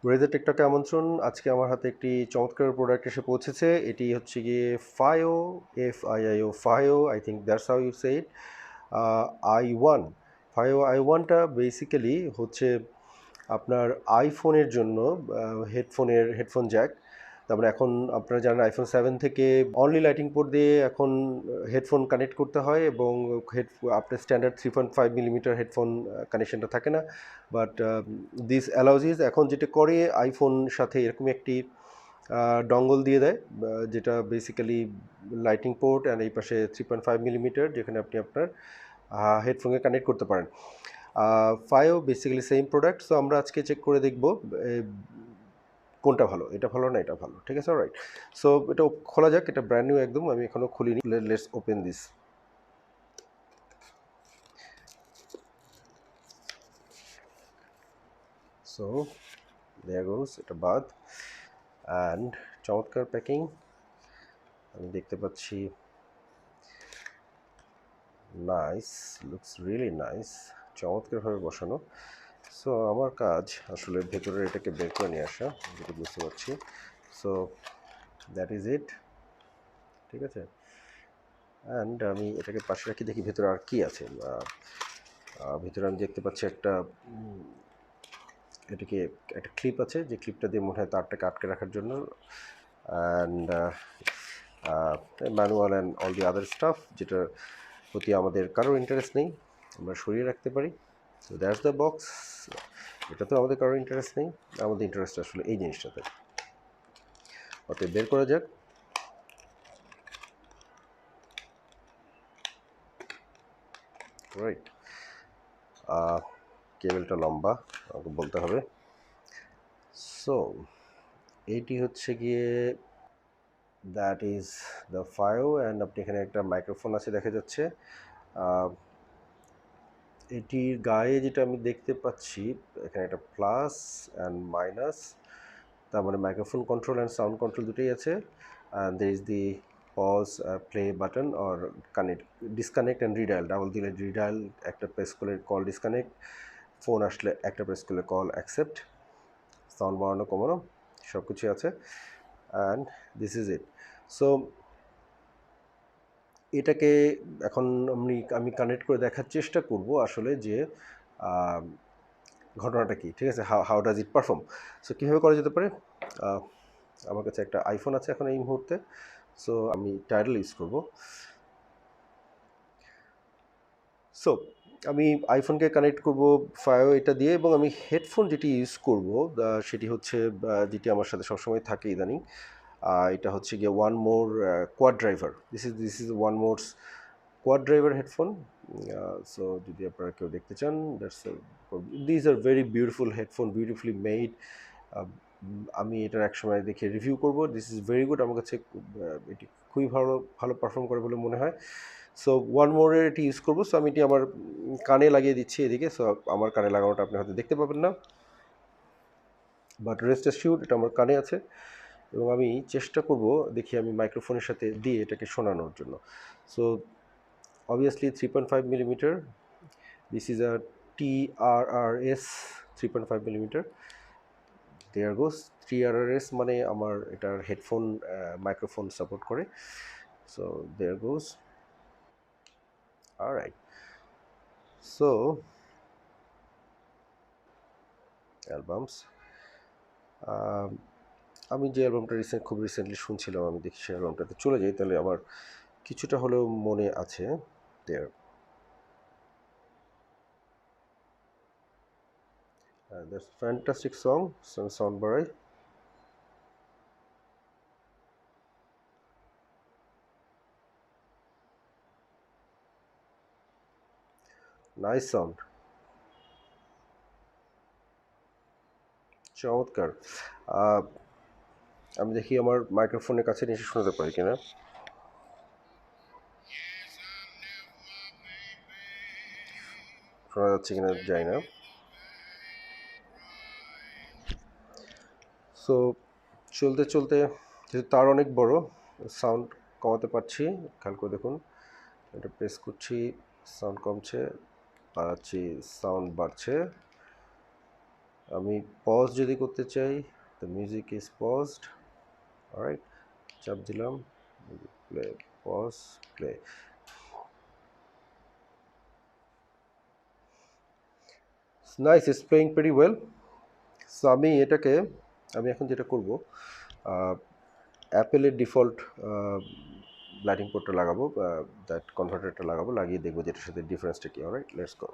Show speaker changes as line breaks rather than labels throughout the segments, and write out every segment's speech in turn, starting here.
রেজা টেকটকে আমন্ত্রণ। আজকে আমার হাতে একটি চমৎকার প্রোডাক্ট এসে পৌঁছেছে। এটি হচ্ছে গিয়ে FiiO, FiiO, FiiO, I think that's how you say it. i1 FiiO i1টা বেসিক্যালি হচ্ছে আপনার আইফোনের জন্য হেডফোন জ্যাক। তার মানে এখন আপনারা জানেন iPhone 7 থেকে অনলি লাইটিং পোর্ট দিয়ে এখন হেডফোন কানেক্ট করতে হয়, এবং আপনার স্ট্যান্ডার্ড 3.5 মিলিমিটার হেডফোন কানেকশনটা থাকে না। বাট দিস অ্যালাউজ ইজ এখন যেটা করে আইফোন সাথে এরকম একটি ডঙ্গল দিয়ে দেয়, যেটা বেসিক্যালি লাইটিং পোর্ট অ্যান্ড এই পাশে 3.5 মিলিমিটার, যেখানে আপনি আপনার হেডফোনকে কানেক্ট করতে পারেন। FiiO basically same product. So আমরা আজকে চেক করে দেখব কোনটা ভালো, এটা ভালো না এটা ভালো, ঠিক আছে? রাইট। সো এটা খোলা যাক, এটা ব্র্যান্ড নিউ একদম, আমি এখনও খুলিনি। Let's open this. So there goes, এটা বাদ। অ্যান্ড চমৎকার প্যাকিং আমি দেখতে পাচ্ছি। নাইস, লুকস রিয়েলি নাইস, চমৎকারভাবে বসানো। সো আমার কাজ আসলে ভেতরে এটাকে বের করে নিয়ে আসা, যেটা বুঝতে পারছি। সো দ্যাট ইজ ইট, ঠিক আছে। অ্যান্ড আমি এটাকে পাশে রাখি, দেখি ভেতরে আর কি আছে। ভিতরে আমি দেখতে পাচ্ছি এটাকে একটা ক্লিপ আছে, যে ক্লিপটা দিয়ে মনে হয় তারটাকে আটকে রাখার জন্য। And manual and all the other staff, যেটার প্রতি আমাদের কারোর ইন্টারেস্ট নেই, আমরা সরিয়ে রাখতে পারি। So that's the box. এটা তো আমাদের কারোর ইন্টারেস্ট নেই, আমাদের ইন্টারেস্ট আসলে এই জিনিসটাতে। অতএব বের করা যাক। রাইট, কেবলটা লম্বা আমাকে বলতে হবে। সো এইটি হচ্ছে গিয়ে that is the FiiO। And আপনি এখানে একটা মাইক্রোফোন আছে দেখা যাচ্ছে। এটির গায়ে যেটা আমি দেখতে পাচ্ছি, এখানে একটা প্লাস অ্যান্ড মাইনাস, তার মানে microphone control and sound control দুটোই আছে। And there is the pause play button or connect, disconnect and redial, double দিলে রিডায়াল, একটা প্রেস করলে কল ডিসকানেক্ট, ফোন আসলে একটা প্রেস করলে কল অ্যাকসেপ্ট, সাউন্ড বাড়ানো কমানো সব কিছুই আছে। And this is it. So এটাকে এখন আমি কানেক্ট করে দেখার চেষ্টা করব আসলে যে ঘটনাটা কি, ঠিক আছে, how does it perform. So কীভাবে করা যেতে পারে। আমার কাছে একটা আইফোন আছে এখন এই মুহূর্তে, সো আমি টাইডাল ইউজ করব। সো আমি আইফোনকে কানেক্ট করব FiiO এটা দিয়ে, এবং আমি হেডফোন যেটি ইউজ করব সেটি হচ্ছে যেটি আমার সাথে সবসময় থাকে ইদানিং। এটা হচ্ছে গিয়ে one more quad driver. This is one more's quad driver headphone. So যদি আপনারা কেউ দেখতে চান, these are very beautiful headphone, beautifully made. আমি এটার একসময় দেখে রিভিউ করব। দিস ইজ ভেরি গুড, আমার কাছে এটি খুবই ভালো ভালো পারফর্ম করে বলে মনে হয়। সো ওয়ান মোরের এটি ইউজ করবো। সো আমি এটি আমার কানে লাগিয়ে দিচ্ছি এদিকে। সো আমার কানে লাগানোটা আপনি হয়তো দেখতে পাবেন না, বাট রেস্ট অ্যাসিউরড এটা আমার কানে আছে, এবং আমি চেষ্টা করব দেখি আমি মাইক্রোফোনের সাথে দিয়ে এটাকে শোনানোর জন্য। So obviously 3.5 millimeter, this is a TRRS 3.5 millimeter. there goes 3RRS, মানে আমার এটার হেডফোন মাইক্রোফোন সাপোর্ট করে। So there goes. alright, so albums, আমি যে অ্যালবামটা খুব রিসেন্টলি শুনছিলাম, আমি দেখি সেই অ্যালবামটাতে চলে যাই, তাহলে আমার কিছুটা হলেও মনে আছে। There that's fantastic song, sound বাড়াই। নাইস সাউন্ড, চমৎকার। আমি দেখি আমার মাইক্রোফোনের কাছে নিয়ে এসে শোনাতে পারি কিনা। শোনা যাচ্ছে কিনা জানি না। সো চলতে চলতে, যেহেতু তার অনেক বড়, সাউন্ড কমাতে পারছি, খেয়াল করে দেখুন। এটা প্রেস করছি, সাউন্ড কমছে, বাড়াচ্ছি, সাউন্ড বাড়ছে। আমি পজ যদি করতে চাই, the music is paused. Alright, চাপ দিলাম, play, pause, play. Nice, it's playing very well. So আমি এখন যেটা করব, অ্যাপেলের ডিফল্ট লাইটিং পোর্টটা লাগাবো, দ্যাট কনভার্টারটা লাগাবো, লাগিয়ে দেখবো যেটার সাথে ডিফারেন্সটা কী। Alright, let's go.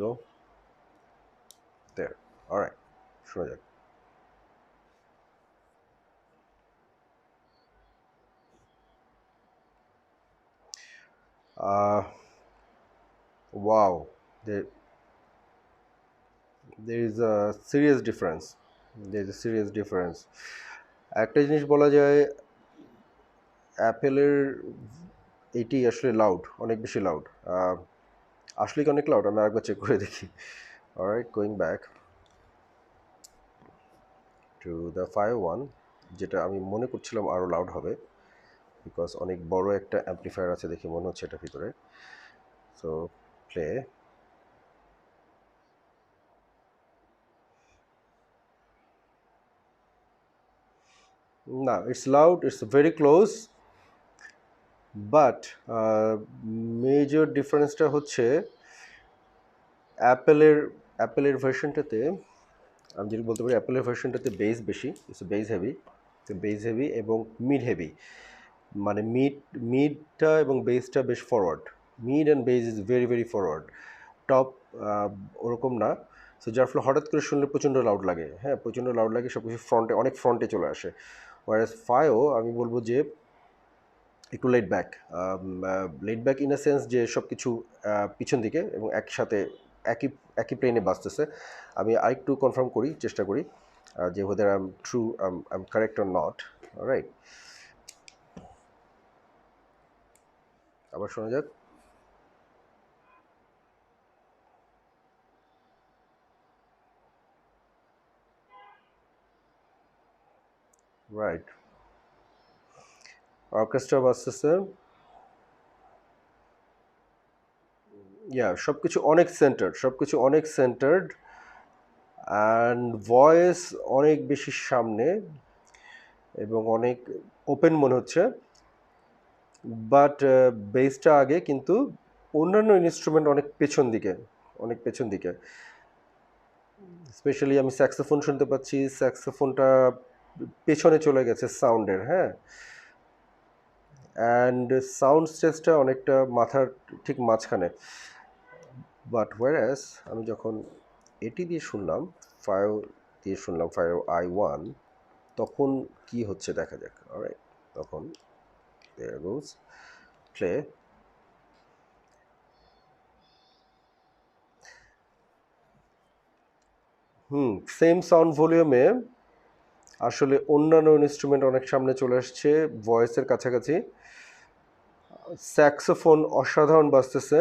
Go there. Alright, শোনা যাক। Wow, there is a serious difference. There is a serious difference. একটা জিনিস বলা যায়, অ্যাপেলের এটি আসলে লাউড, অনেক বেশি লাউড। আসলে কি অনেক লাউড? আমি আরেকবার চেক করে দেখি। Alright, going back to the FiiO one, যেটা আমি মনে করছিলাম আরও লাউড হবে, বিকজ অনেক বড় একটা অ্যাম্পলিফায়ার আছে দেখে মনে হচ্ছে এটার ভিতরে। So play. না, it's loud, it's very close, but major ডিফারেন্সটা হচ্ছে অ্যাপেলের অ্যাপেলের ভার্সনটাতে, আমি যদি বলতে পারি অ্যাপেলের ভার্সনটাতে বেস বেশি, it's base heavy, base heavy এবং মিড হেভি। মানে মিডটা এবং বেসটা বেশ forward, mid and base is very very forward. Top ওরকম না। সো যার ফলে হঠাৎ করে শুনলে প্রচণ্ড লাউড লাগে, হ্যাঁ প্রচণ্ড লাউড লাগে, সব কিছু ফ্রন্টে, অনেক ফ্রন্টে চলে আসে। ওয়ারেস FiiO আমি বলবো যে একটু laid back in a sense যে সব কিছু পিছন দিকে এবং একসাথে একই একই প্লেনে বাজতেছে। আমি আরেকটু কনফার্ম করি, চেষ্টা করি যে whether I'm correct or not. Right, আবার শোনা যাক। রাইট, অর্কেস্ট্রা বাজতেছে। সব কিছু অনেক সেন্টার্ড, সব কিছু অনেক সেন্টার্ড, অ্যান্ড ভয়েস অনেক বেশি সামনে এবং অনেক ওপেন মনে হচ্ছে, বাট বেসটা আগে, কিন্তু অন্যান্য ইনস্ট্রুমেন্ট অনেক পেছন দিকে, অনেক পেছন দিকে। স্পেশালি আমি স্যাক্সোফোন শুনতে পাচ্ছি, স্যাক্সোফোনটা পেছনে চলে গেছে সাউন্ডের, হ্যাঁ, অ্যান্ড সাউন্ড স্টেজটা অনেকটা মাথার ঠিক মাঝখানে। বাট হোয়ারাস আমি যখন এটি দিয়ে শুনলাম, FiiO দিয়ে শুনলাম, FiiO i1, তখন কি হচ্ছে দেখা যাক। অলরাইট, তখন there goes, play. Same sound ভলিউমে আসলে অন্যান্য ইনস্ট্রুমেন্ট অনেক সামনে চলে আসছে, ভয়েসের কাছাকাছি। স্যাক্সোফোন অসাধারণ বাজতেছে,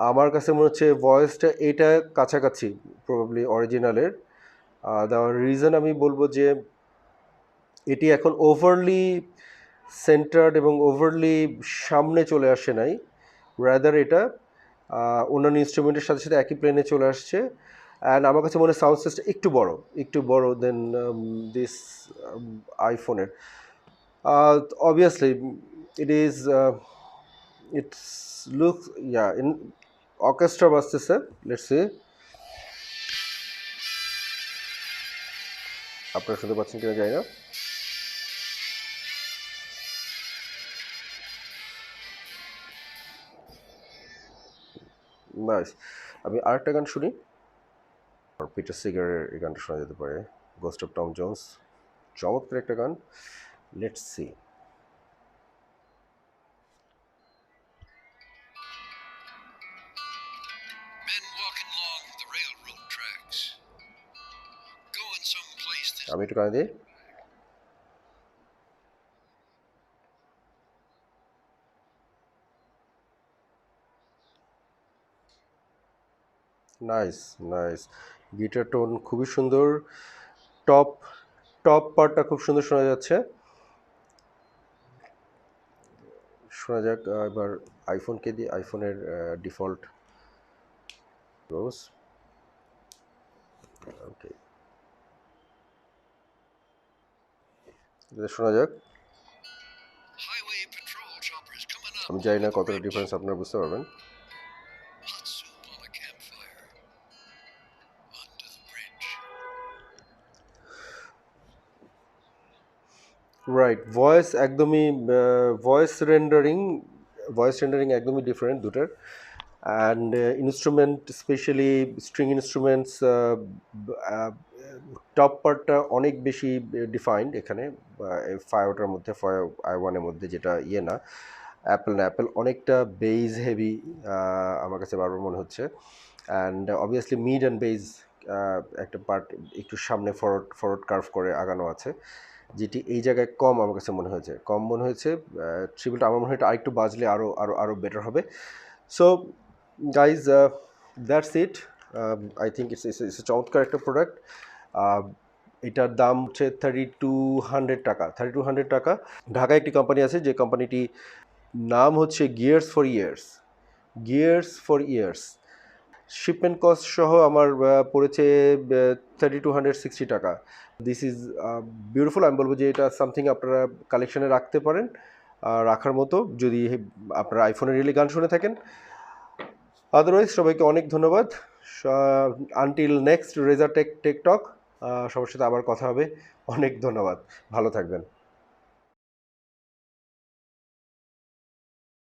আমার কাছে মনে হচ্ছে ভয়েসটা এটা কাছাকাছি প্রবাবলি অরিজিনালের। দেওয়ার রিজন আমি বলবো যে এটি এখন ওভারলি সেন্টার্ড এবং ওভারলি সামনে চলে আসে নাই, রাদার এটা অন্যান্য ইনস্ট্রুমেন্টের সাথে সাথে একই প্লেনে চলে আসছে। অ্যান্ড আমার কাছে মনে হয় সাউন্ড সিস্টেম একটু বড় দেন দিস আইফোনের। Obviously it is, it's look, in orchestra বাজতেছে। লেটস সি, আপনারা শুনতে পাচ্ছেন কিনা জানি না। নাইস, আমি আরেকটা গান শুনি, পিটার সিগারের এই গানটা শোনা যেতে পারে, গোস্ট অফ টম জোন্স, চমৎকার একটা গান। Let's see. আমি একটু গান দিই। নাইস, নাইস, গিটার টোন খুবই সুন্দর, টপ টপ পার্টটা খুব সুন্দর শোনা যাচ্ছে। শোনা যাক এবার আইফোনকে দিয়ে, আইফোনের ডিফল্ট রোজ। এটা শোনা যাক। আমি জানি না কতটা ডিফারেন্স আপনারা বুঝতে পারবেন। রাইট, ভয়েস রেন্ডারিং একদমই ডিফারেন্ট দুটার। And instrument, specially string instruments, top পার্টটা অনেক বেশি ডিফাইন্ড এখানে ফায়োটার মধ্যে, ফায়ো i1-এর মধ্যে, যেটা ইয়ে না, অ্যাপেল অনেকটা বেজ হেভি আমার কাছে বারবার মনে হচ্ছে। And obviously mid and bass একটা পার্ট একটু সামনে ফরওয়ার্ড কার্ভ করে আগানো আছে, যেটি এই জায়গায় কম আমার কাছে মনে হয়েছে, ট্রিপলটা আমার মনে হয় এটা আরেকটু বাজলে আরও বেটার হবে। So guys, that's it. I think it's চমৎকার একটা প্রোডাক্ট। এটার দাম হচ্ছে 3200 টাকা। ঢাকায় একটি কোম্পানি আছে, যে কোম্পানিটি নাম হচ্ছে gears for years. Shipment cost সহ আমার পড়েছে 3260 টাকা। This is beautiful. আমি বলবো যে এটা সামথিং আপনারা কালেকশানে রাখতে পারেন, রাখার মতো, যদি আপনারা আইফোনে রিয়েলি গান শুনে থাকেন। আদারওয়াইজ সবাইকে অনেক ধন্যবাদ। আনটিল নেক্সট রেজা টেক টক, সবার সাথে আবার কথা হবে। অনেক ধন্যবাদ, ভালো থাকবেন।